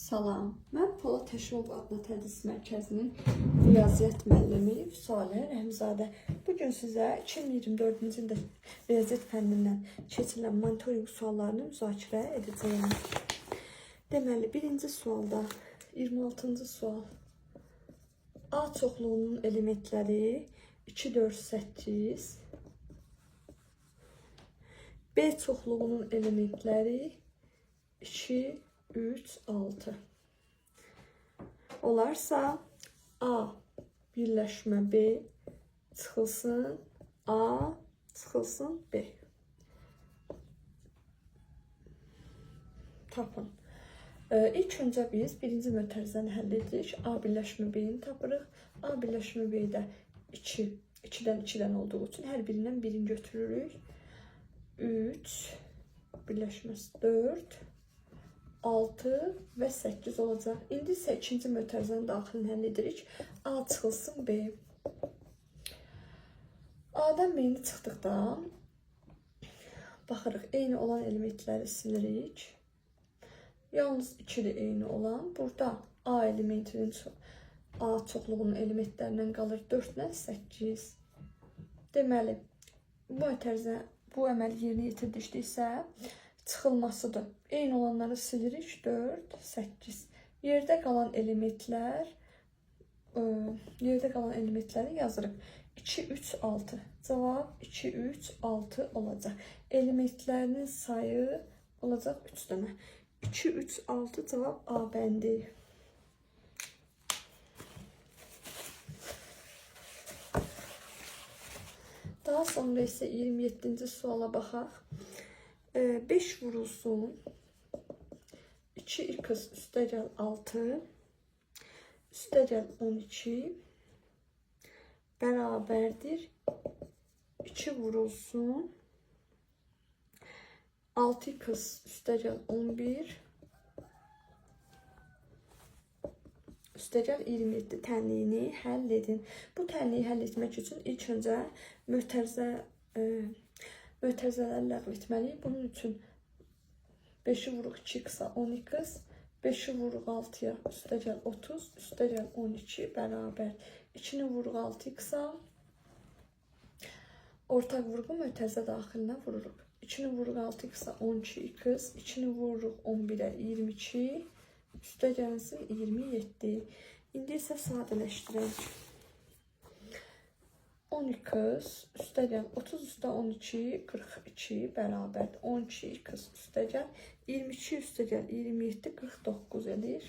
Salam, mən Polad Təşimov adlı tədris mərkəzinin riyaziyyat müəllimi Vüsalə Rəhimzadə. Bugün sizə 2024-cü ildə riyaziyyat fənnindən keçirilən monitorinq suallarını müzakirə edəcəyim. Deməli, birinci sualda 26-cı sual. A çoxluğunun elementləri 2, 4, 8. B çoxluğunun elementləri 2, 3, 6. Olarsa A birləşmə B çıxılsın A çıxılsın B. Tapın. İlk öncə biz birinci mötərizəni həll edirik. A birləşmə B-ni tapırıq. A birləşmə B-də 2, 2-dən 2-dən olduğu üçün hər birindən birini götürürük. 3 birləşməsi 4 6 və 8 olacaq. İndi isə ikinci mötərizənin daxilini həll edirik. A çıxılsın B. A'dan B-ni çıxdıqda baxırıq, eyni olan elementləri silirik. Yalnız 2-də eyni olan. Burada A elementinin A çoxluğunun elementlərindən qalır 4 ilə 8. Deməli, bu əməli yerinə yetirdiksə çıxılmasıdır. Eyni olanları silirik. 4, 8. Yerdə qalan elementləri yazırıq. 2, 3, 6. Cavab 2, 3, 6 olacaq. Elementlərinin sayı olacaq 3 dənə. 2, 3, 6 cavab A bəndi. Daha sonra isə 27-ci suala baxaq. 5 vurulsun 2x üstəgəl 6 üstəgəl 12 bərabərdir 2 vurulsun 6x üstəgəl 11 üstəgəl 27 tənliyini həll edin. Bu tənliyi həll etmək üçün ilk öncə mötərizələri ləğv etməliyik. Bunun üçün 5-i vuruq 2x-a 10x, 5-i vuruq 6-ya üstəgəl 30, üstəgəl 12 bərabər. 2-ni vuruq 6x-a, ortaq vurğu mötərizə daxilinə vururuq. 2-ni vuruq 6x-a 12x, 2-ni vuruq 11-ə 22, üstəgəlsin 27. İndi isə sadələşdirək. 10x üstəgəl 30 üstə 12 42 bərabərdir. 12x üstəgəl 22 üstəgəl 27 49 edir.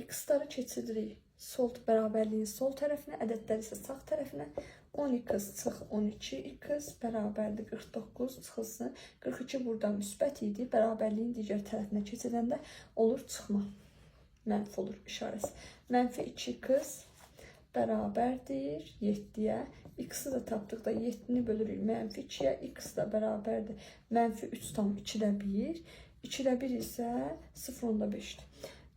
X-ları keçiririk sol bərabərliyin sol tərəfinə, ədədləri isə sağ tərəfinə. 10x çıx 12x bərabərdir 49 çıxılsın. 42 burada müsbət idi. Bərabərliyin digər tərəfinə keçiləndə olur çıxma. Mənfi olur işarəsi. Mənfi 2x bərabərdir 7-yə. X-i də tapdıqda 7-ni bölürük mənfi 2-yə. X da bərabərdir mənfi 3 tam 2-də 1. 2-də 1 isə 0,5-dir.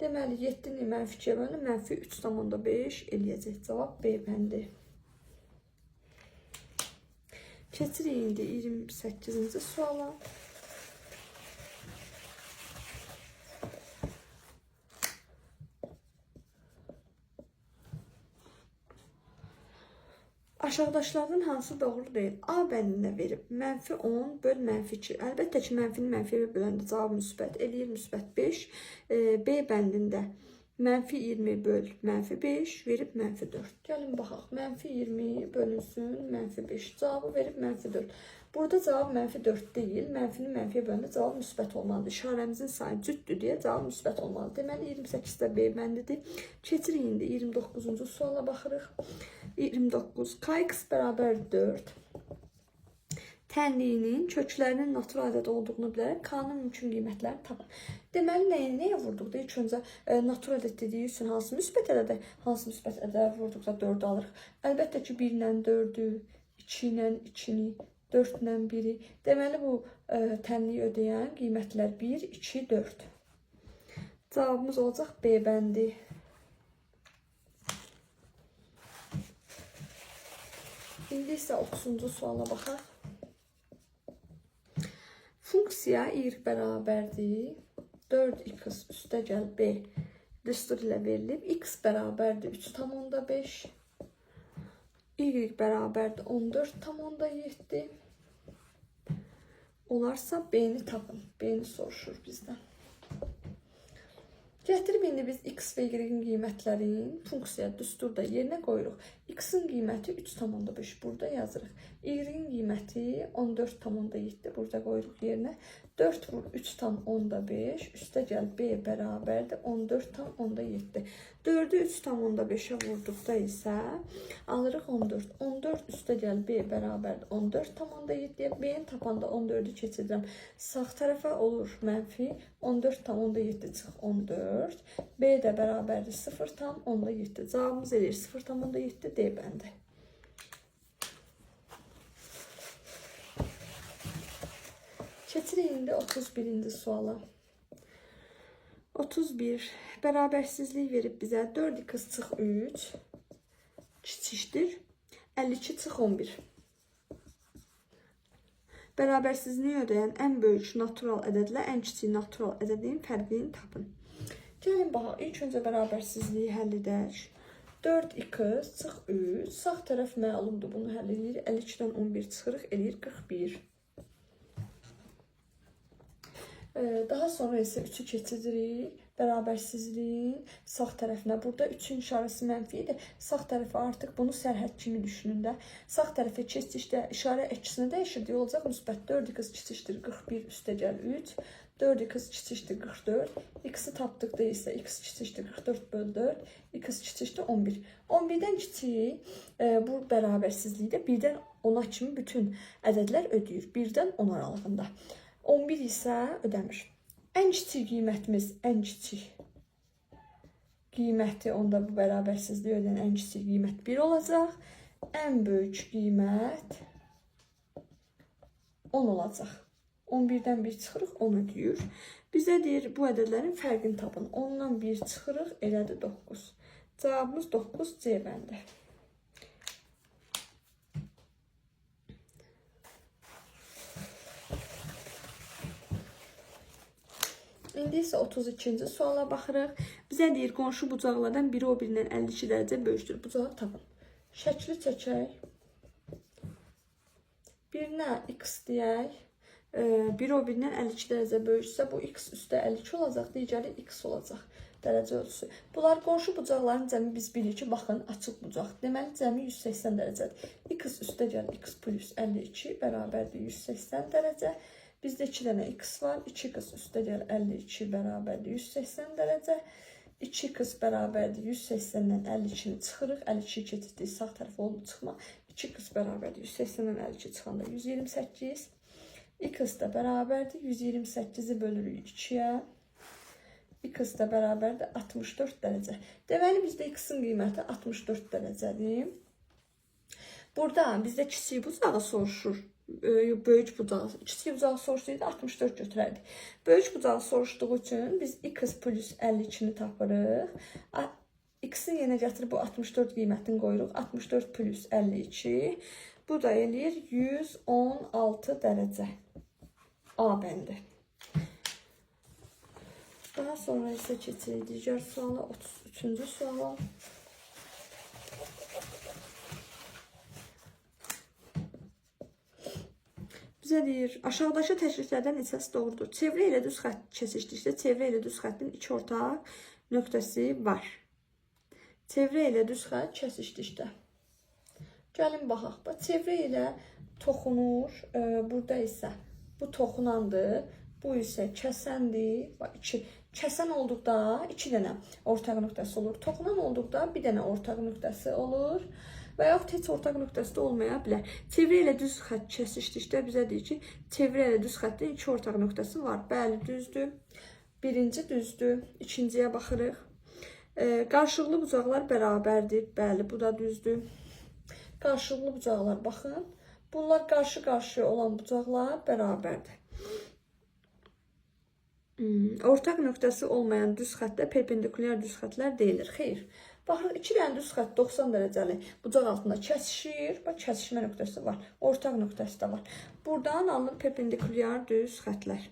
Deməli, 7-ni mənfi 2-yə bölünür. Mənfi 3 tam 5 eləyəcək. Cavab B bəndi. Keçirik indi 28-ci suala. Aşağıdaşlardan hansı doğru deyil? A bəndində verib mənfi 10 böl mənfi 2. Əlbəttə ki, mənfini mənfiyə böləndə cavab müsbət eləyir, müsbət 5. B bəndində mənfi 20 böl mənfi 5 verib mənfi 4. Gəlin baxaq. Mənfi 20 bölünsün mənfi 5. Cavabı verib mənfi 4. Burada cavab mənfi 4 deyil. Mənfini mənfiyə böləndə cavab müsbət olmalıdır. İşarəmizin sayı cütdür deyə cavab müsbət olmalıdır. Deməli, 28-də B bəndidir. Keçirik indi 29-cu suala baxırıq. 29. Kx bərabər 4. Tənliyinin köklərinin natural ədəd olduğunu bilərək K-nın mümkün qiymətlərini tapın. Deməli, nəyə vurduqda? İlk öncə natural ədəd dediyi üçün hansı müsbət ədədə, hansı müsbət ədədə vurduqda 4 alırıq. Əlbəttə ki, 1 ilə 4-ü, 2 ilə 2-ni, 4 ilə 1-i. Deməli, bu tənliyi ödəyən qiymətlər 1, 2, 4. Cavabımız olacaq B bəndi. İndi isə 30-cu suala baxaq. Funksiya y bərabərdir 4x üstə gəl b düstur ilə verilib. X bərabərdir 3,5. Y bərabərdir 14,7. Olarsa b'ni tapın. B'ni soruşur bizdən. Gətirib indi biz x və y-in qiymətlərin funksiya düsturda yerinə qoyuruq. X-in qiyməti 3,5 burada yazırıq. Y-in qiyməti 14,7 burada qoyuruq yerinə. 4 vur 3,5 üstə gəl b bərabərdir 14,7. 4-ü 3,5'ə vurduqda isə alırıq 14. 14 üstə gəl b bərabərdir 14,7. B-ni tapanda 14'ü keçirəm. Sağ tərəfə olur mənfi 14,7 çıx 14. B də bərabərdir 0,7. Cavabımız eləyir 0,7 D bəndi. Keçirik indi 31-ci suala. 31 bərabərsizlik verib bizə 4x çıx 3 kiçikdir 52 çıx 11. Bərabərsizliyi ödəyən ən böyük natural ədədlə ən kiçik natural ədədin fərqini tapın. Gəlin baxaq, ilk öncə bərabərsizliyi həll edək. 4x çıx 3 sağ tərəf məlumdur, bunu həll edir. 52-dən 11 çıxırıq, eləyir 41. Daha sonra isə 3'ü keçiririk. Bərabərsizliyin sağ tərəfinə. Burada 3'ün işarəsi mənfi idi. Sağ tərəfi artıq bunu sərhəd kimi düşünün də. Sağ tərəfə keçdikdə işarə əkisini dəyişirdik. Olacaq müsbət 4x kiçikdir 41 üstə gəl 3. 4x kiçikdir 44. X-i tapdıqda isə x kiçikdir 44 böl 4. X kiçikdir 11. 11'dən kiçik bu bərabərsizlikdə 1-dən 10'a kimi bütün ədədlər ödəyir. 1-dən 10 aralığında. 11 isə ödəmir. Ən kiçik qiymətimiz, ən kiçik qiyməti, onda bu bərabərsizliyi ödəyən ən kiçik qiymət 1 olacaq. Ən böyük qiymət 10 olacaq. 11'dən 1 çıxırıq, 10 ödəyir. Bizə deyir, bu ədədlərin fərqini tapın. 10'dan 1 çıxırıq, elədir 9. Cavabımız 9 C bəndi. İndi isə 32-ci suala baxırıq. Bizə deyir, qonşu bucaqlardan biri o birindən 52 dərəcə böyükdür. Bucağı tapın. Şəkli çəkək. Birinə x deyək. Biri o birindən 52 dərəcə böyüksə, bu x üstə 52 olacaq. Digəri x olacaq. Dərəcə ölçüsü. Bunlar qonşu bucaqların cəmi biz bilirik ki, baxın, açıq bucaq. Deməli, cəmi 180 dərəcədir. X üstə gəl x plus 52 bərabərdir 180 dərəcə. Bizdə 2 dənə x var. 2x üstə gəl 52 bərabərdir 180 dərəcə. 2x bərabərdir 180-dən 52-ni çıxırıq. 52 keçirdik, sağ tərəf oldu çıxma. 2x bərabərdir 180-dən 52 çıxanda 128. X də bərabərdir 128-i bölürük 2-yə. X də bərabərdir 64 dərəcə. Deməli, bizdə x-in qiyməti 64 dərəcədir. Burada bizdə kiçik bucağı soruşur. Böyük bucağı, kiçik bucağı soruşsaydı 64 götürərdik. Böyük bucağı soruşduğu üçün biz x plus 52-ni tapırıq. X-i yenə gətirib bu 64 qiymətini qoyuruq. 64 plus 52. Bu da eləyir 116 dərəcə. A bəndi. Daha sonra isə keçirik digər suala, 33-cü suala. Bizə deyir, aşağıdakı təşriflərdən neçəsi doğrudur? Çevrə ilə düz xətt kesişdikdə, çevrə ilə düz xəttin iki ortaq nöqtəsi var. Çevrə ilə düz xətt kesişdikdə. Gəlin baxaq. Çevrə ilə toxunur. Burada isə bu toxunandır. Bu isə kəsəndir. Kəsən olduqda 2 dənə ortaq nöqtəsi olur. Toxunan olduqda 1 dənə ortaq nöqtəsi olur. Və yaxud heç ortaq nöqtəsi də olmaya bilər. Çevrə ilə düz xətt kesişdikdə bizə deyir ki, çevrə ilə düz xəttin 2 ortaq nöqtəsi var. Bəli, düzdür. Birinci düzdür. İkinciyə baxırıq. Qarşılıqlı bucaqlar bərabərdir. Bəli, bu da düzdür. Qarşılıqlı bucaqlar, baxın. Bunlar qarşı-qarşıya olan bucaqlar bərabərdir. Ortaq nöqtəsi olmayan düz xəttdə perpendikulyar düz xəttlər deyilir. Xeyr. Baxırıq, 2 dənə düz xətt 90 dərəcəli bucaq altında kəsişir. Bax, kəsişmə nöqtəsi var. Ortaq nöqtəsi də var. Buradan alınır perpendikulyar düz xəttlər.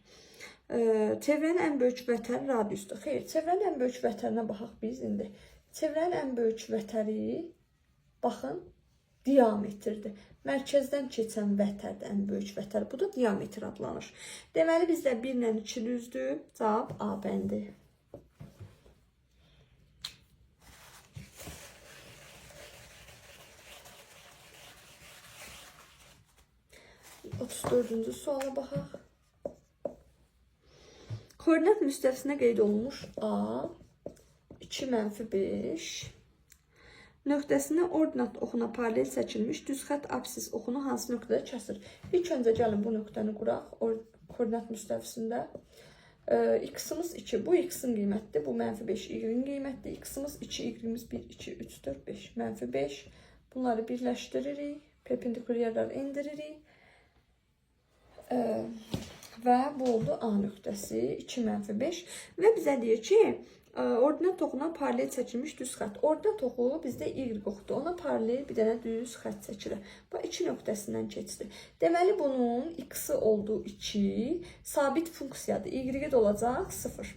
Çevrənin ən böyük vətəri radiusdur. Xeyr, çevrənin ən böyük vətərinə baxaq biz indi. Çevrənin ən böyük vətəri, baxın, diametrdir. Mərkəzdən keçən vətərdir ən böyük vətər. Bu da diametr adlanır. Deməli, bizdə 1 ilə 2 düzdür. Cavab A bəndi. 34-cü suala baxaq. Koordinat müstəvisinə qeyd olunmuş A 2 - 5 nöqtəsində ordinat oxuna paralel çəkilmiş düz xətt absis oxunu hansı nöqtədə kəsir? İlk öncə gəlin bu nöqtəni quraq. Koordinat müstəvisində x-imiz 2. Bu x-in qiymətidir. Bu -5 y-in qiymətidir. X-imiz 2, y-imiz 1, 2, 3, 4, 5. -5. Bunları birləşdiririk. Perpendikular yerləri endiririk. Və bu oldu A nöqtəsi 2 - 5 və bizə deyir ki, ordinat oxuna paralel çəkilmiş düz xətt. Ordinat oxu bizdə y oxudur. Ona paralel bir dənə düz xətt çəkilir. Bu 2 nöqtəsindən keçdi. Deməli bunun x-i oldu 2, sabit funksiyadır. Y-i də olacaq 0.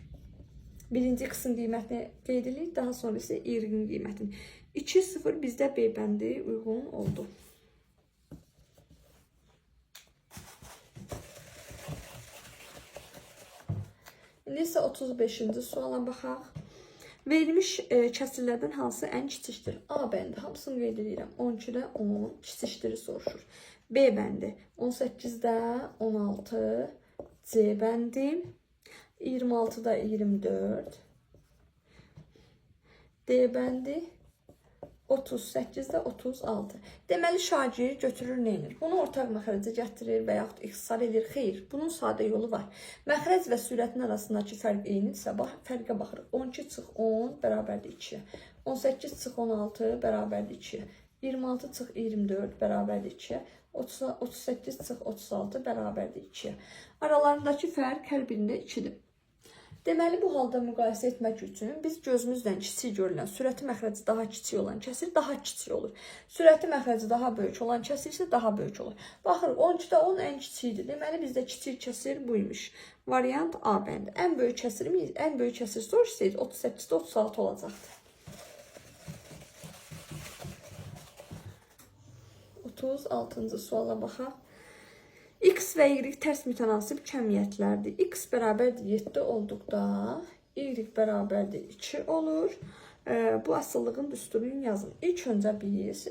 Birinci x-in qiymətini qeyd edirik, daha sonra isə y-in qiymətini. 2, 0 bizdə B bəndi uyğun oldu. İndi isə 35-ci suala baxaq. Verilmiş kəsirlərdən hansı ən kiçikdir? A bəndi, hamısını qeyd edirəm. 12-də 10 kiçikdiri soruşur. B bəndi, 18-də 16, C bəndi, 26-da 24, D bəndi, 38-də 36. Deməli, şagird götürür, neynir? Bunu ortaq məxrəcə gətirir və yaxud ixtisar edir. Xeyr, bunun sadə yolu var. Məxrəc və sürətin arasındakı fərq eynidirsə, fərqə baxırıq. 12 çıx 10 bərabərdir 2. 18 çıx 16 bərabərdir 2. 26 çıx 24 bərabərdir 2. 38 çıx 36 bərabərdir 2. Aralarındakı fərq hər birində 2-dir. Deməli, bu halda müqayisə etmək üçün biz gözümüzdən kiçik görülən, sürəti məxrəci daha kiçik olan kəsir daha kiçik olur. Sürəti məxrəci daha böyük olan kəsir isə daha böyük olur. Baxırıq, 12-də 10 ən kiçikdir. Deməli, bizdə kiçik kəsir buymuş. Variant A bəndi. Ən böyük kəsir soruşsaydı 38-də 36 olacaqdı. 36-cı suala baxaq. X və Y tərs mütənasib kəmiyyətlərdir. X bərabərdir 7 olduqda Y bərabərdir 2 olur. Bu asıllığın düsturunu yazın. İlk öncə biz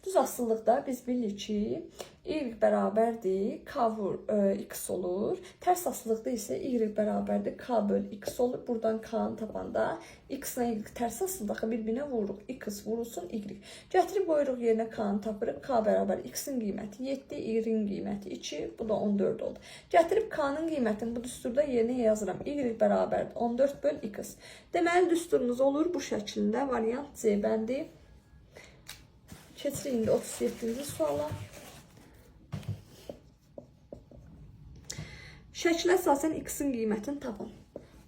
düz asıllıqda biz bilirik ki, Y bərabərdir K vur X olur. Tərs asıllıqda isə Y bərabərdir K böl X olur. Buradan K-nı tapanda X ilə Y tərs asıllıqda bir-birinə vururuq. X vurulsun Y. Gətirib qoyuruq yerinə K-nı tapırıq. K bərabər X-in qiyməti 7, Y-in qiyməti 2, bu da 14 oldu. Gətirib K-nın qiymətini bu düsturda yerinə yazıram. Y bərabərdir 14 böl X. Deməli, düsturumuz olur bu şəkildə. Variant C bəndi. Keçirik indi 37-ci suala. Şəkilə əsasən X-in qiymətini tapın.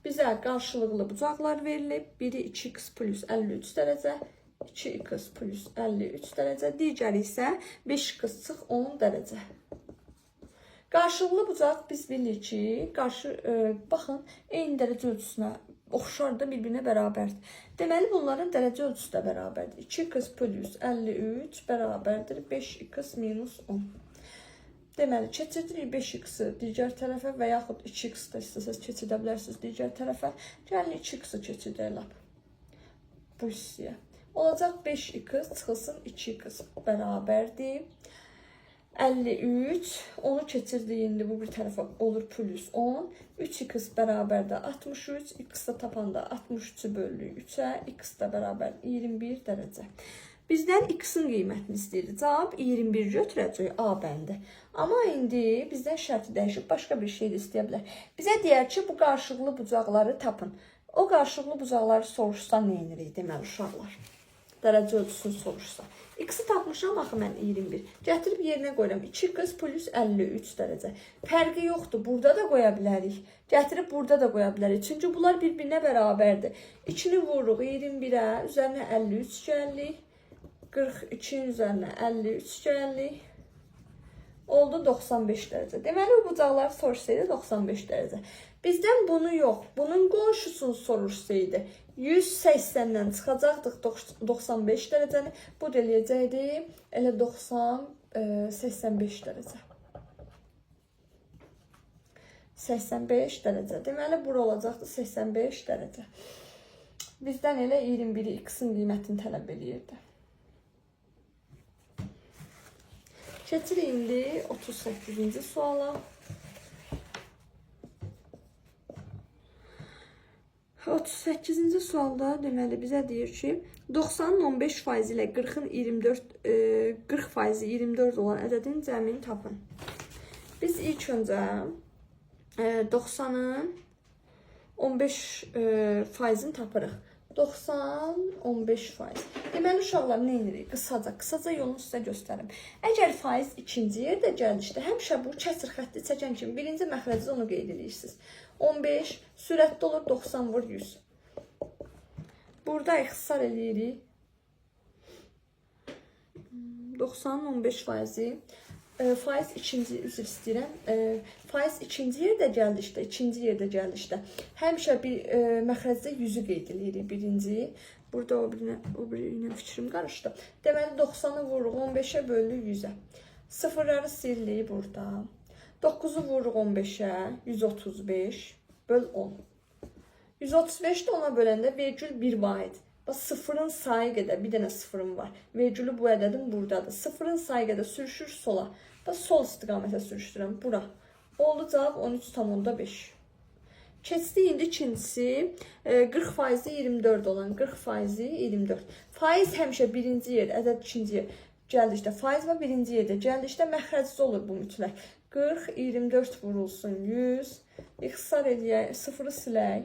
Bizə qarşılıqlı bucaqlar verilib. Biri 2x plus 53 dərəcə, 2x plus 53 dərəcə, digəri isə 5x çıx 10 dərəcə. Qarşılıqlı bucaq biz bilirik ki, baxın, eyni dərəcə ölçüsünə oxşar da bir-birinə bərabərdir. Deməli, bunların dərəcə ölçüsü də bərabərdir. 2x plus 53 bərabərdir 5x minus 10. Deməli, keçidirik 5x-i digər tərəfə və yaxud 2x-i da istəsəz keçidə bilərsiniz digər tərəfə. Gəlin 2x-i keçidək bu hissəyə. Olacaq 5x çıxılsın 2x bərabərdir 53. Onu keçirdik indi bu bir tərəfə olur plus 10. 3x bərabərdə 63. X-i tapanda 63-ü bölürük 3-ə. X də bərabər 21 dərəcə. Bizdən x-in qiymətini istəyir. Cavab 21 götürəcək A bəndi. Amma indi bizdən şərti dəyişib başqa bir şey də istəyə bilər. Bizə deyər ki, bu qarşılıqlı bucaqları tapın. O qarşılıqlı bucaqları soruşsa nə edirik deməli uşaqlar? Dərəcə ölçüsünü soruşsa. X-i tapmışam axı mən 21. Gətirib yerinə qoyuram. 2x plus 53 dərəcə. Fərqi yoxdur. Burada da qoya bilərik. Gətirib burada da qoya bilərik. Çünki bunlar bir-birinə bərabərdir. 2-ni vururuq 21-ə, üzərinə 53 gəlirik. 42-in üzərinə 53 gəlirik. Oldu 95 dərəcə. Deməli, bu bucaqları soruşsaydı 95 dərəcə. Bizdən bunu yox, bunun qonşusunu sorursaydı 180-dən çıxacaqdıq 95 dərəcəni, bu da eləyəcəkdi elə 85 dərəcə. 85 dərəcə. Deməli, bura olacaqdı 85 dərəcə. Bizdən elə 21-i x-in qiymətini tələb edirdi. Keçirik indi 38-ci suala. 38-ci sualda deməli bizə deyir ki, 90-ın 15% ilə 40-ın 40% 24 olan ədədin cəmini tapın. Biz ilk öncə 90-ın 15%-ni tapırıq. 90, 15%. Deməli, uşaqlar nə edirik? Qısaca yolunu sizə göstərim. Əgər faiz ikinci yerdə gəldikdə, həmişə bu kəsr xətti çəkən kimi birinci məxrəcdə onu qeyd edirsiniz. 15, sürətli olur 90 vur 100. Burada ixtisar edirik. 90-ın 15%-i. Faiz ikinci, üzr istəyirəm. Faiz ikinci yerdə gəldikdə, həmişə bir məxrəcdə 100-ü qeyd edirik birinci. Burada o birinə fikrim qarışdı. Deməli, 90-ı vururuq 15-ə bölünür 100-ə. Sıfırları silirik burada. 9-u vururuq 15-ə, 135 böl 10. 135-də ona böləndə vergül 1 vahid. Bax, sıfırın sayı qədər, bir dənə sıfırım var. Vergülü bu ədədim buradadır. Sıfırın sayı qədər sürüşür sola. Bax, sol istiqamətə sürüşdürəm. Bura. Oldu cavab 13,5. Keçdik indi ikincisi. 40% 24 olan. 40% 24. Faiz həmişə birinci yer, ədəd ikinci yer gəldikdə. Faiz var birinci yerdə gəldikdə məxrəcdə olur bu mütləq. 40, 24 vurulsun 100. İxtisar eləyək, sıfırı silək.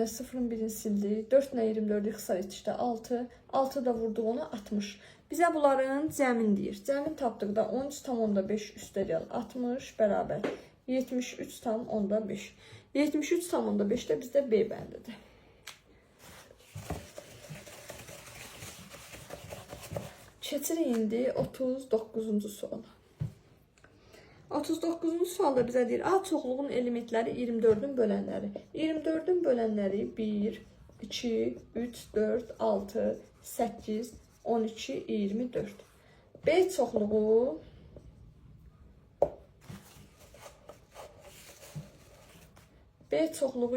Sıfırın birini sildik. 4 ilə 24 ixtisar etdikdə 6. 6 da vurduq ona 60. Bizə bunların cəmin deyir. Cəmin tapdıqda 13,5 üstəgəl 60 bərabər 73,5. 73,5 də bizdə B bəndidir. Keçirik indi 39-cu suala. 39-cu sualda bizə deyir, A çoxluğun elementləri 24-ün bölənləri. 24-ün bölənləri 1, 2, 3, 4, 6, 8, 12, 24. B çoxluğu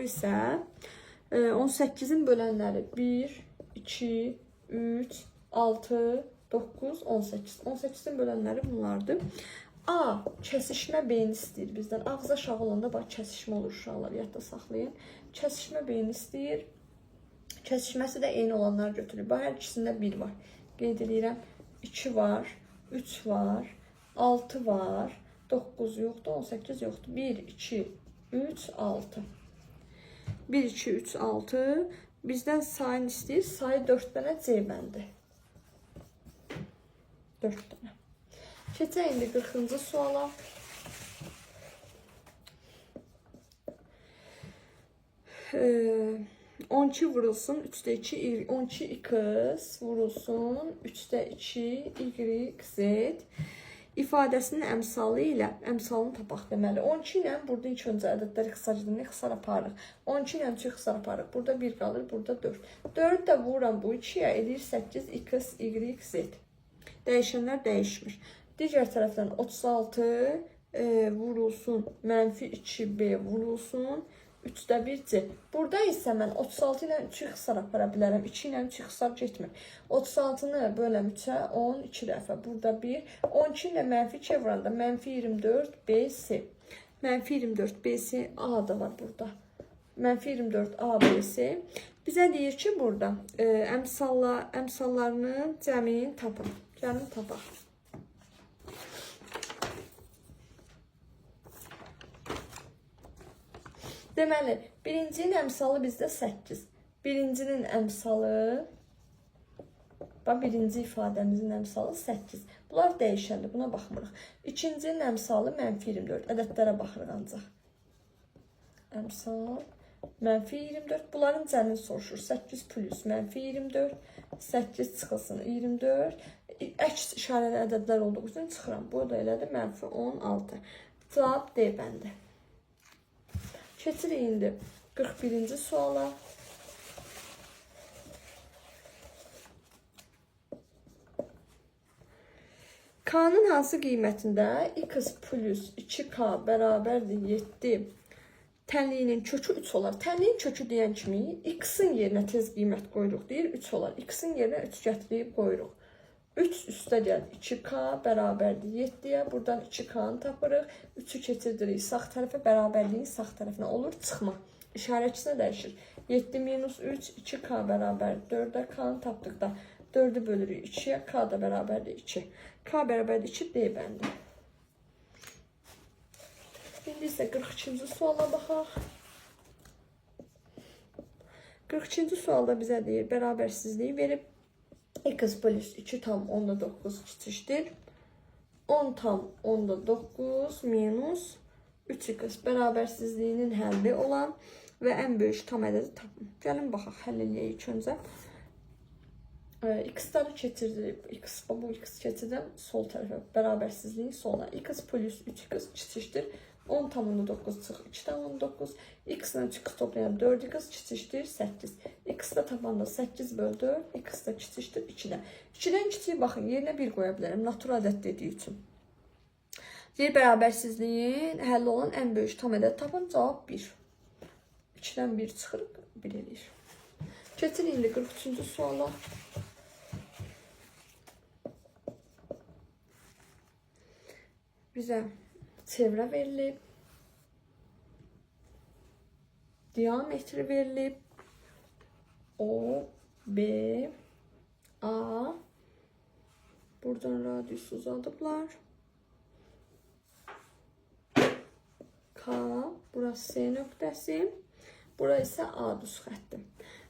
isə 18-in bölənləri 1, 2, 3, 6, 9, 18. 18-in bölənləri bunlardır. A. Kəsişmə beyni istəyir bizdən. Ağız aşağı olanda bax, kəsişmə olur uşaqlar, yadda saxlayın. Kəsişmə beyni istəyir. Kəsişməsi də eyni olanlar götürür. Bax, hər ikisində 1 var. Qeyd edirəm. 2 var, 3 var, 6 var, 9 yoxdur, 18 yoxdur. 1, 2, 3, 6. 1, 2, 3, 6. Bizdən sayını istəyir. Sayı 4 dənə C bəndi. 4 dənə. Keçək indi 40-cı suala. Ee, 12 vurulsun 3'də 2, 12 x vurulsun 3'də 2, y, z ifadəsinin əmsalı ilə əmsalını tapaq deməli. 12 ilə burada ilk öncə ədədləri ixtisarcılığını ixtisar aparıq. 12 ilə 3 ixtisar aparıq. Burada 1 qalır, burada 4. 4 də vururam bu 2-yə, edir 8, x, y, z. Dəyişənlər dəyişmir. Digər tərəfdən 36 vurulsun, mənfi 2b vurulsun, 3'də 1 c. Burada isə mən 36 ilə 3 ixtisar apara bilərəm. 2 ilə 3 ixtisar getmir. 36-nı böləm 3-ə 12 dəfə. Burada 1. 12 ilə mənfi 2 vuranda mənfi 24 bc. Mənfi 24 bc a da var burada. Mənfi 24 a bc. Bizə deyir ki, burada əmsallarının cəmini tapın. Gəlin tapaq. Deməli, birincinin əmsalı bizdə 8. Birincinin əmsalı, birinci ifadəmizin əmsalı 8. Bunlar dəyişəndir, buna baxmırıq. İkincinin əmsalı mənfi 24. Ədədlərə baxırıq ancaq. Əmsal, mənfi 24. Bunların cəmini soruşur. 8 plus mənfi 24. 8 çıxılsın 24. Əks işarəli ədədlər olduğu üçün çıxıram. Bu da elədir mənfi 16. Cavab D bəndi. Keçirik indi 41-ci suala. K'nın hansı qiymətində x plus 2k bərabərdir 7 tənliyinin kökü 3 olar. Tənliyin kökü deyən kimi x-in yerinə tez qiymət qoyuruq deyir 3 olar. X-in yerinə 3 gətirib qoyuruq. 3 üstə gəl 2k bərabərdir 7-yə. Buradan 2k-nı tapırıq. 3-ü keçirdirik sağ tərəfə, bərabərliyin sağ tərəfinə olur çıxma. İşarəçisinə dəyişir. 7 minus 3 2k bərabər 4-ə k-nı tapdıqda 4-ü bölürük 2-yə, k da bərabərdir 2. K bərabərdir 2 D bəndi. İndi isə 42-ci suala baxaq. 42-ci sualda bizə deyir, bərabərsizliyi verib. X plus 2 tam 10-9 kiçikdir. 10 tam 10-9 minus 3x bərabərsizliyinin həlli olan və ən böyük tam ədədi tapın. Gəlin baxaq, həll eləyək öncə. X-ları keçirdirib, bu x keçirdən sol tərəfə, bərabərsizliyin soluna. X plus 3x kiçikdir. 10 tam 9 çıx 2 tam 9. X ilə 3x toplayan 4x kiçikdir 8. X da tapanda 8 böl 4. X da kiçikdir 2-dən. 2-dən kiçiyi baxın, yerinə 1 qoya bilərəm. Natural ədəd dediyi üçün. Deyir, bərabərsizliyin həlli olan ən böyük tam ədəd tapın. Cavab 1. 2-dən 1 çıxırıq, 1 eləyir. Keçin indi 43-cü suala. Bizə çevrə verilib, diametri verilib, O, B, A, buradan radius uzadıblar, K, burası S nöqtəsi, burası isə A düz xətti.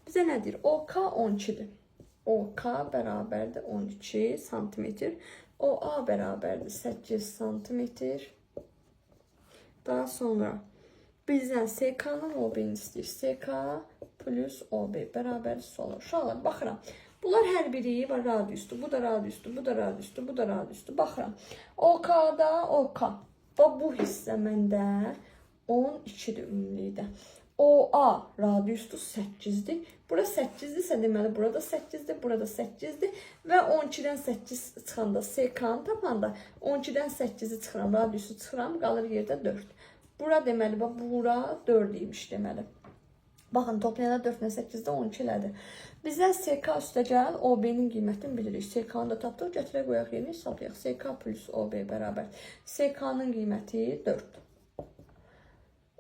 Bizə nə deyir? OK 12-dir. OK bərabərdir 12 santimetr. OA bərabərdir 8 santimetr. Daha sonra bizdən SK-nın OB-ni istəyir. SK plus OB bərabərdir sola. Uşaqlar, baxıram. Bunlar hər biri var radiusdur. Bu da radiusdur, bu da radiusdur, bu da radiusdur. Baxıram. OK-da OK. Bu hissə məndə 12-dir ümumilikdə. OA radiusdur 8'dir. Bura 8'dirsə deməli burada 8'dir, burada 8'dir və 12-dən 8 çıxanda SK-nı tapanda 12-dən 8-i çıxıram, radiusu çıxıram, qalır yerdə 4. Bura deməli bura 4 imiş deməli. Baxın, toplayanda 4 ilə 8-də 12 elədir. Bizə SK üstə gəl OB-nin qiymətini bilirik. SK-nı da tapdıq, götürək qoyaq yerinə hesablayaq. SK plus OB bərabər. SK-nın qiyməti 4.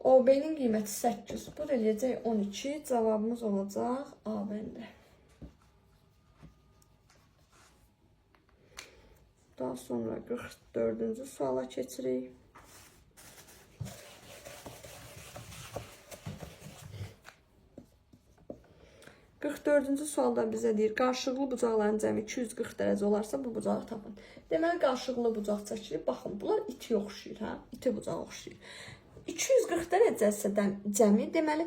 OB-nin qiyməti 8. Bu da eləyəcək 12. Cavabımız olacaq A bəndə. Daha sonra 44-cü suala keçirik. Dördüncü sualda bizə deyir, qarşılıqlı bucaqların cəmi 240 dərəcə olarsa bu bucağı tapın. Deməli, qarşılıqlı bucaq çəkilir. Baxın, bunlar iti oxşayır, hə? İti bucağı oxşayır. 240 dərəcəsə cəmi, deməli,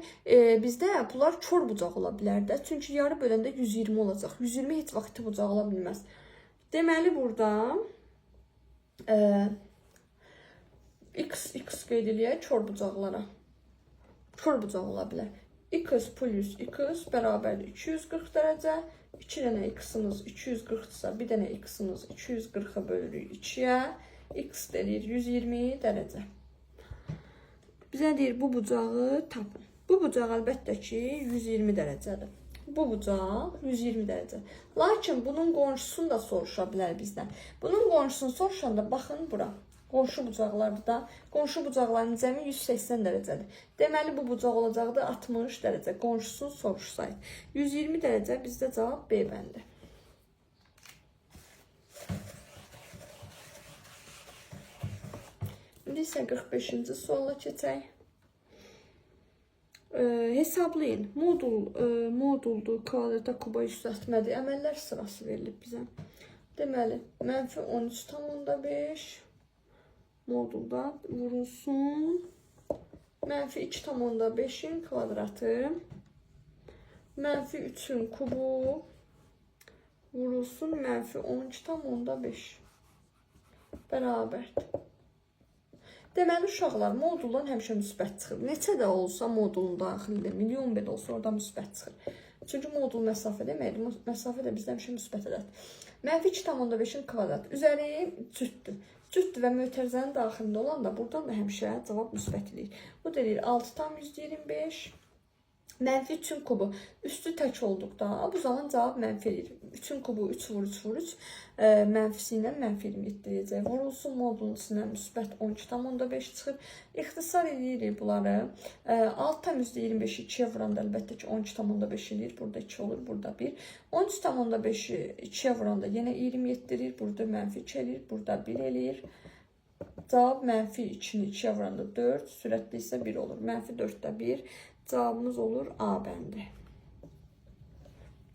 bizdə bunlar kör bucaq ola bilər də. Çünki yarı böləndə 120 olacaq. 120 heç vaxt iti bucaq ola bilməz. Deməli, burada x qeyd eləyək kör bucaqlara. Kör bucaq ola bilər. X plus x bərabərdir 240 dərəcə. 2 dənə x-imiz 240-dırsa, bir dənə x-imiz 240-a bölürük 2-yə. X deyir 120 dərəcə. Bizə deyir, bu bucağı tapın. Bu bucaq əlbəttə ki 120 dərəcədir. Bu bucaq 120 dərəcə. Lakin bunun qonşusunu da soruşa bilər bizdən. Bunun qonşusunu soruşanda baxın bura. Qonşu bucaqlarda, qonşu bucaqların cəmi 180 dərəcədir. Deməli, bu bucaq olacaqdır 60 dərəcə. Qonşusunu soruşsaydı. 120 dərəcə bizdə cavab B bəndi. İndi isə 45-ci suala keçək. Hesablayın. Moduldur, kvadrata, kuba yüksəltmədir. Əməllər sırası verilib bizə. Deməli, mənfi 13,5 moduldan vurulsun. Mənfi 2,5'in kvadratı. Mənfi 3'ün kubu vurulsun. Mənfi 12,5 bərabərdir. Deməli, uşaqlar moduldan həmişə müsbət çıxır. Neçə də olsa modulun daxilində, milyon belə olsa orada müsbət çıxır. Çünki modul məsafə deməkdir. Məsafə də bizdə həmişə müsbət edər. -2,5-in kvadrat üzəri cütdür. Cütdür və mötərizənin daxilində olan da buradan da həmişə cavab müsbət eləyir. Bu da eləyir 6,25. -3-ün kubu üstü tək olduqda bu zaman cavab mənfi eləyir. 3-ün kubu 3 vur 3 vur 3 mənfisi ilə -27 deyəcək. Vurulsun modulun içindən müsbət 12,5 çıxır. İxtisar eləyirik bunları. 6,25-i 2-yə vuranda əlbəttə ki 12,5 eləyir. Burada 2 olur, burada 1. 13,5-i 2-yə vuranda yenə 27 eləyir. Burada -2 eləyir, burada 1 eləyir. Cavab -2-ni 2-yə vuranda 4, sürətli isə 1 olur. -4-də 1. Cavabımız olur A bəndi.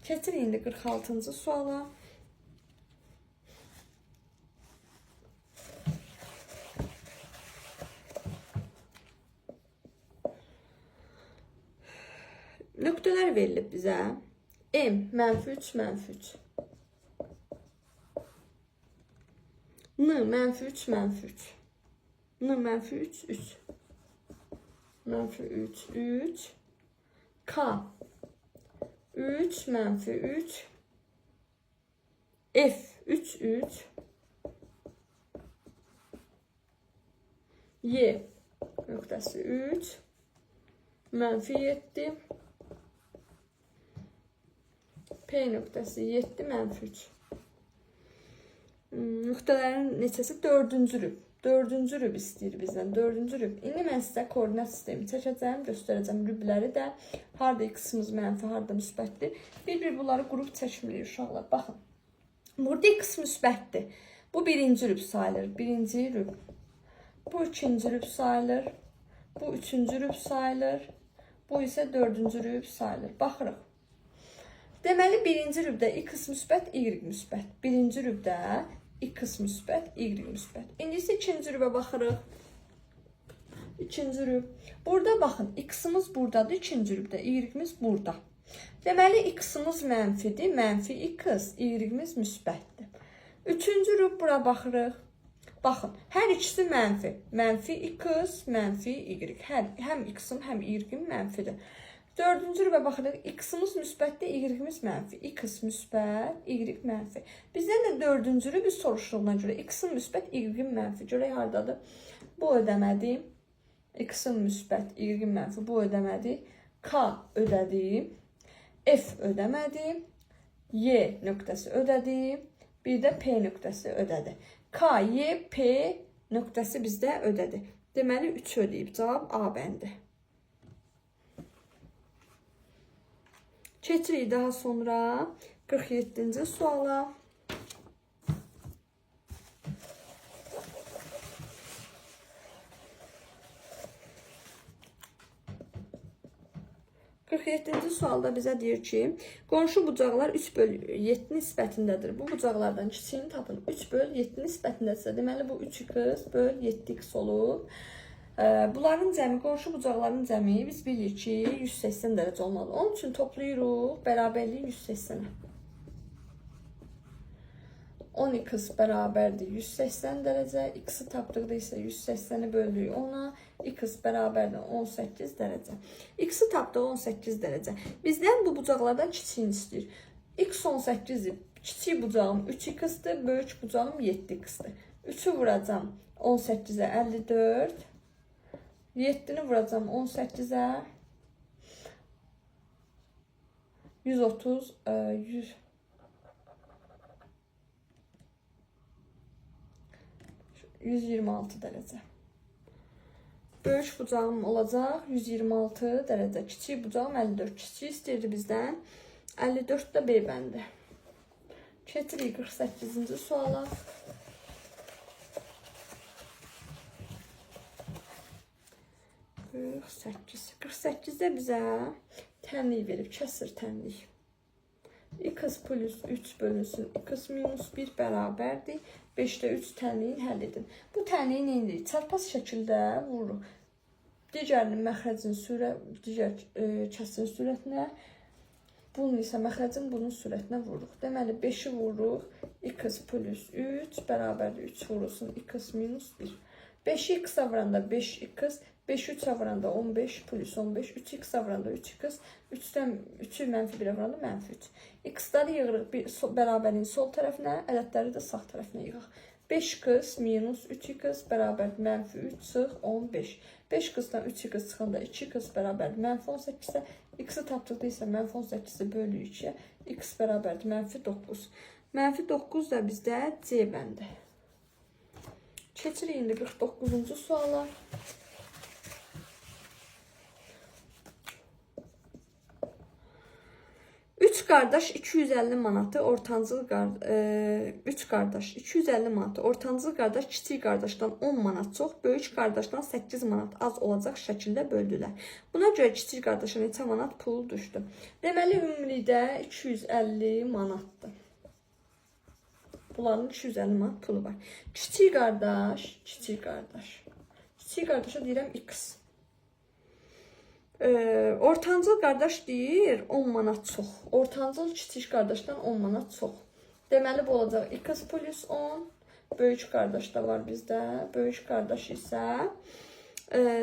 Keçirik indi 46-cı suala. Nöqtələr verilib bizə. M -3 -3. N -3 -3. N -3 3. -3 3. K 3 -3. F 3 3. Y nöqtəsi 3 -7. P nöqtəsi 7 -3. Nöqtələrin neçəsi? Dördüncü rüb. Dördüncü rüb istəyir bizdən. Dördüncü rüb. İndi mən sizə koordinat sistemi çəkəcəm, göstərəcəm rübləri də. Harada x-imiz mənfi, harada müsbətdir. Bir-bir bunları qrup çəkmirik uşaqlar. Baxın. Burada x müsbətdir. Bu birinci rüb sayılır. Birinci rüb. Bu ikinci rüb sayılır. Bu üçüncü rüb sayılır. Bu isə dördüncü rüb sayılır. Baxırıq. Deməli, birinci rübdə x müsbət, y müsbət. Birinci rübdə x müsbət, y müsbət. İndi isə ikinci rübə baxırıq. İkinci rüb. Burada baxın, x-imiz buradadır, ikinci rübdə, y-imiz burada. Deməli, x-imiz mənfidir, mənfi x, y-imiz müsbətdir. Üçüncü rüb bura baxırıq. Baxın, hər ikisi mənfi. Mənfi x, mənfi y. Həm x-im, həm y-im mənfidir. Dördüncü rübə baxırıq, x-imiz müsbətdir, y-imiz mənfi. X müsbət, y mənfi. Bizdən də dördüncü rübü soruşduğuna görə x-in müsbət, y-in mənfi. Görək haradadır? Bu ödəmədir. X-in müsbət, y-in mənfi. Bu ödəmədir. K ödədi. F ödəmədi. Y nöqtəsi ödədi. Bir də P nöqtəsi ödədi. K, Y, P nöqtəsi bizdə ödədi. Deməli, 3 ödəyib. Cavab A bəndi. Keçirik daha sonra 47-ci suala. Sualda bizə deyir ki, qonşu bucaqlar 3/7 nisbətindədir. Bu bucaqlardan kiçiyini tapın. 3/7 nisbətindədirsə, deməli bu 3x böl 7x olur. Bunların cəmi, qonşu bucaqların cəmi biz bilirik ki, 180 dərəcə olmalı. Onun üçün toplayırıq bərabərliyi 180-ə. 10x bərabərdir 180 dərəcə, x-i tapdıqda isə 180-i böldük 10-a, x bərabərdir 18 dərəcə. X-i tapdıq 18 dərəcə. Bizdən bu bucaqlardan kiçiyini istəyir. X 18-dir, kiçik bucağım 3x-dir, böyük bucağım 7x-dir. 3-ü vuracam 18-ə 54, 7-ni vuracam 18-ə 130, 126 dərəcə. Böyük bucağım olacaq 126 dərəcə. Kiçik bucağım 54. Kiçik istəyirdi bizdən. 54 də B bəndi. Keçirik 48-ci suala. 48-də bizə tənlik verib, kəsir tənlik. X plus 3 bölünsün, x minus 1 bərabərdir. 5-də 3 tənliyi həll edin. Bu tənliyi nə edirik? Çarpaz şəkildə vururuq. Digərinin məxrəcin digər kəsin sürətinə, bunun isə məxrəcin bunun sürətinə vururuq. Deməli, 5-i vururuq, x plus 3 bərabərdir 3 vurulsun, x minus 1. 5x vuranda 5x, 5-3 vuranda 15 plus 15, 3x vuranda 3x, 3-dən 3-ü mənfi 1-ə vuranda mənfi 3. X-ləri yığırıq bərabərin sol tərəfinə, ədədləri də sağ tərəfinə yığıq. 5x minus 3x bərabər mənfi 3 çıx 15. 5x-dan 3x çıxanda 2x bərabər mənfi 18-də, x-i tapdıqda isə mənfi 18-i bölü 2-yə, x bərabər mənfi 9. Mənfi 9 da bizdə C bəndi. Keçirik indi 49-cu suala. 3 qardaş 250 manatı ortancıl 3 qardaş 250 manatı ortancıl qardaş kiçik qardaşdan 10 manat çox, böyük qardaşdan 8 manat az olacaq şəkildə böldülər. Buna görə kiçik qardaşa neçə manat pul düşdü? Deməli ümumilikdə 250 manatdır. Bunların 250 manat pulu var. Kiçik qardaşa deyirəm x. Ortancıl qardaş deyir 10 manat çox. Ortancıl kiçik qardaşdan 10 manat çox. Deməli bu olacaq x plus 10. Böyük qardaş da var bizdə. Böyük qardaş isə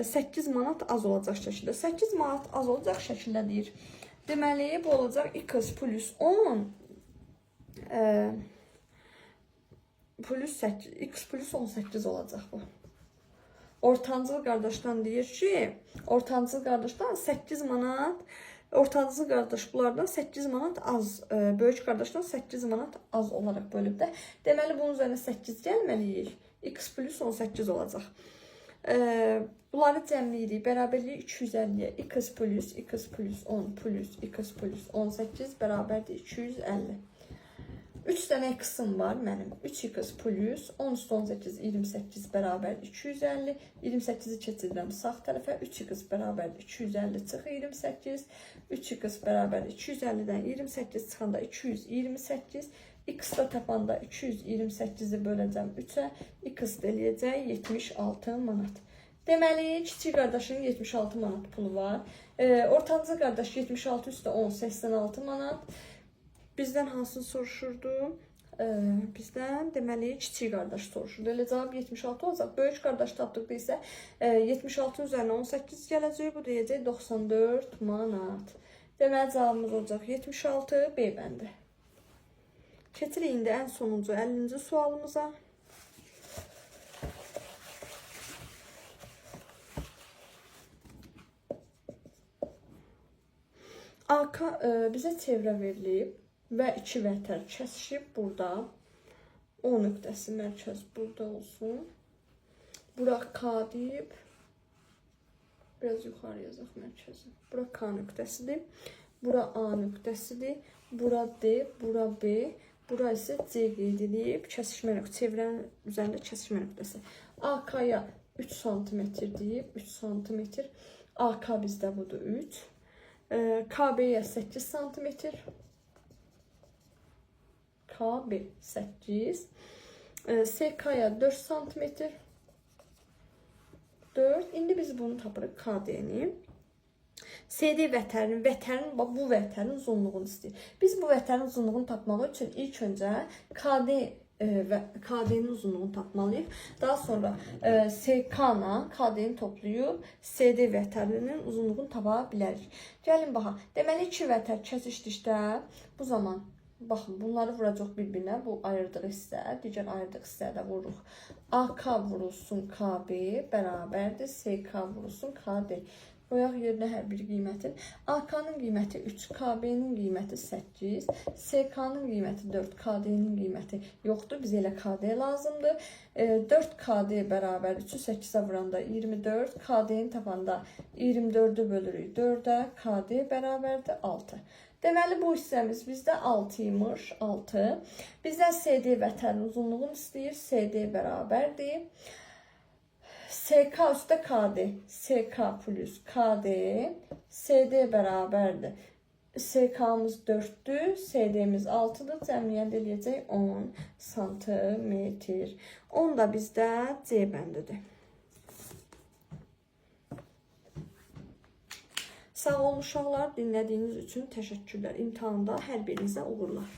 8 manat az olacaq şəkildə. 8 manat az olacaq şəkildə deyir. Deməli bu olacaq x plus 10 plus 8, x plus 18 olacaq bu. Ortancıl qardaşdan deyir ki, ortancıl qardaşdan 8 manat, ortancıl qardaş bunlardan 8 manat az, böyük qardaşdan 8 manat az olaraq bölüb də. Deməli bunun üzərinə 8 gəlməliyik. X plus 18 olacaq. Bunları cəmləyirik. Bərabərliyi 250-yə. X plus 10 plus x plus 18 bərabərdir 250. 3 dənə x-im var mənim. 3x plus 10 üstü 18, 28 bərabər 250. 28-i keçirəm sağ tərəfə. 3x bərabər 250 çıx 28. 3x bərabər 250-dən 28 çıxanda 228. X da tapanda 228-i böləcəm 3-ə. X da eləyəcək 76 manat. Deməli, kiçik qardaşın 76 manat pulu var. Ortancıl qardaş 76 üstü 10, 86 manat. Bizdən hansını soruşurdu? Bizdən deməli kiçik qardaş soruşurdu. Elə cavab 76 olacaq. Böyük qardaş tapdıqda isə 76-ın üzərinə 18 gələcək. Bu deyəcək 94 manat. Deməli cavabımız olacaq 76 B bəndi. Keçirik indi ən sonuncu 50-ci sualımıza. AK bizə çevrə verilib və 2 vətər kəsişib burada. O nöqtəsi mərkəz burada olsun. Bura K deyib. Biraz yuxarı yazaq mərkəzi. Bura K nöqtəsidir. Bura A nöqtəsidir. Bura D, bura B. Bura isə C qeyd edilib. Kəsişmə nöqtəsi, çevrənin üzərində kəsişmə nöqtəsi. AK-ya 3 sm deyib. 3 sm. AK bizdə budur 3. KB-yə 8 sm. KB 8. SK-ya 4 sm. 4. İndi biz bunu tapırıq KD-ni. CD vətərin bu vətərin uzunluğunu istəyir. Biz bu vətərin uzunluğunu tapmaq üçün ilk öncə KD-nin uzunluğunu tapmalıyıq. Daha sonra SK-la KD-ni toplayıb CD vətərinin uzunluğunu tapa bilərik. Gəlin baxaq. Deməli 2 vətər kəsişdikdə bu zaman baxın bunları vuracaq bir-birinə. Bu ayırdıq hissə, digər ayırdıq hissəyə də vururuq. AK vurulsun KB bərabərdir SK vurulsun KD. Qoyaq yerinə hər bir qiymətin. AK-nın qiyməti 3, KB-nin qiyməti 8, SK-nın qiyməti 4, KD-nin qiyməti yoxdur. Bizə elə KD lazımdır. 4 KD bərabər 3-ü 8-ə vuranda 24, KD-ni tapanda 24-ü bölürük 4-ə, KD bərabərdir 6. Deməli bu hissəmiz bizdə 6 imiş, 6. Bizdən CD vətərin uzunluğunu istəyir, CD bərabərdir. SK üstə KD, SK plus KD, CD bərabərdir. SK-mız 4-dür, CD-miz 6-dır, cəmləyəndə eləyəcək 10 sm. 10 da bizdə C bəndidir. Sağ olun uşaqlar, dinlədiyiniz üçün təşəkkürlər. İmtahanda hər birinizə uğurlar.